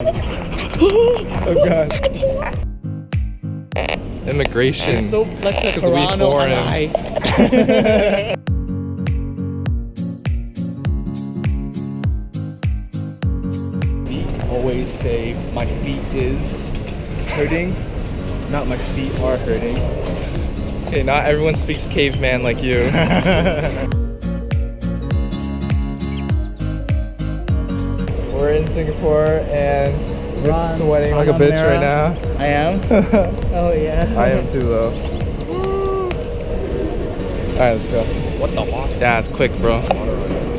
Oh god. Immigration. I'm so flex at Because we foreign. Always say my feet is hurting, not my feet are hurting. Okay, not everyone speaks caveman like you. We're in Singapore and we're sweating like a bitch right now. I am? Oh yeah. I am too though. Alright, let's go. What the fuck? Yeah, it's quick, bro.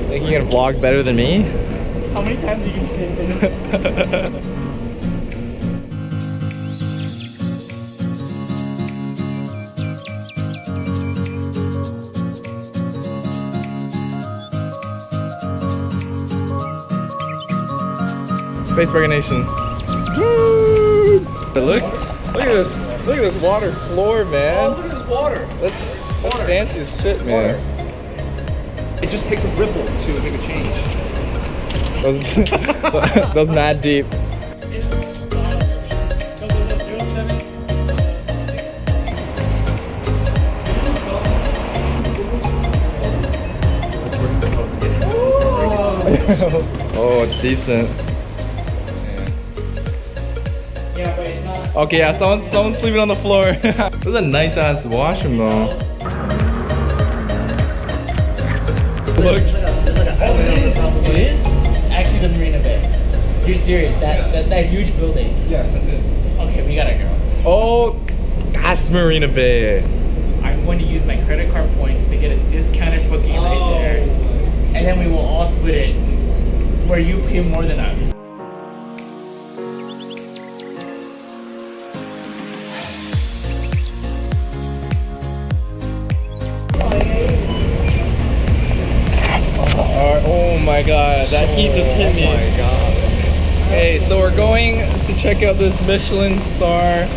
Think you're gonna vlog better than me? How many times are you gonna say this? Space Burger Nation. Look at this water floor, man. Oh, look at this water. That's fancy as shit, man. It just takes a ripple to make a change. That was mad deep. Oh, it's decent. Yeah, but it's not. Okay, yeah, someone's sleeping on the floor. This is a nice ass washroom though. Looks. It is actually the Marina Bay. You're serious? That huge building? Yes, that's it. Okay, we gotta go. Oh, that's Marina Bay. I'm going to use my credit card points to get a discounted booking right there, and then we will all split it, where you pay more than us. Oh my god, that heat just hit me. Oh my god. Hey, so we're going to check out this Michelin star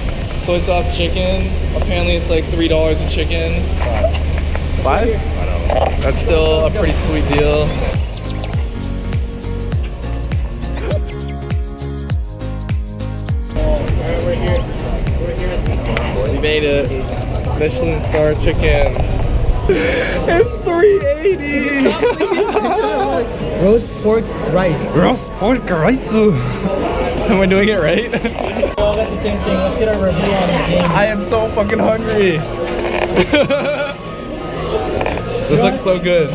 soy sauce chicken. Apparently it's like $3 a chicken. $5? I don't know. That's still a pretty sweet deal. We're here. We're here. We made it. Michelin star chicken. It's $3.80. Roast pork rice. Roast pork rice. Am I doing it right? We all got the same thing. Let's get our review on the game. I am so fucking hungry. This looks so good.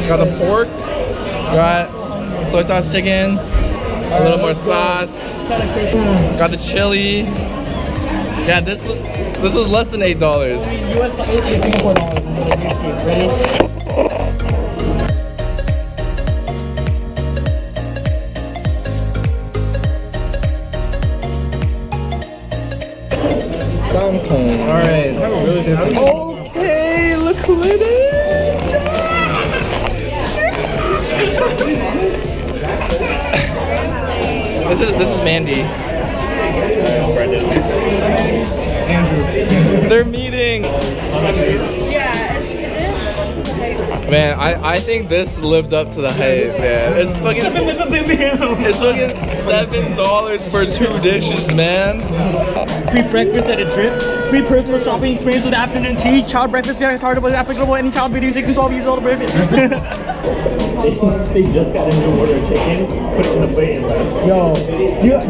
Got the pork. Got soy sauce chicken. A little more sauce. Got the chili. Yeah, this was less than $8. US $4. Ready? Sound cone. Alright. Okay, look who it is. This is Mandy. Andrew. They're meeting. Man, I think this lived up to the hype, man. It's fucking $7 for 2 dishes, man. Free breakfast at a Drift. Free personal shopping experience with afternoon tea. Child breakfast applicable any child between 6 and 12 years old. Breakfast. They just got into order chicken, put it in the plate and left. Yo,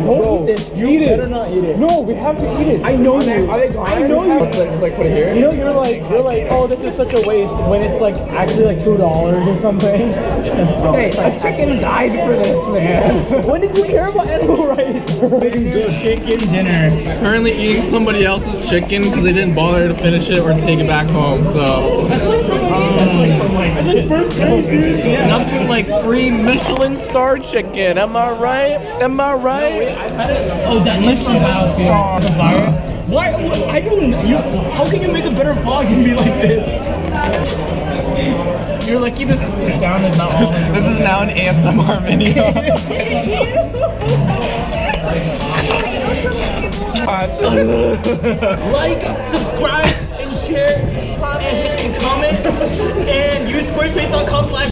don't eat this. You better not eat it. No, we have to eat it. I know you. I know you. Just like put it here. You know, you're like, oh, this is such a waste when it's like actually like $2 or something. Hey, a chicken died for this, man. When did you care about animal rights? Chicken dinner. Currently eating somebody else's chicken because they didn't bother to finish it or take it back home. So That's like first grade, dude. Yeah. nothing like free Michelin star chicken. Am I right? Am I right? Oh, that Michelin star. Why? I don't. How can you make a better vlog and be like this? You're lucky this sound is not all. This is now an ASMR video. Like, subscribe, and share, and comment, and use squarespace.com/.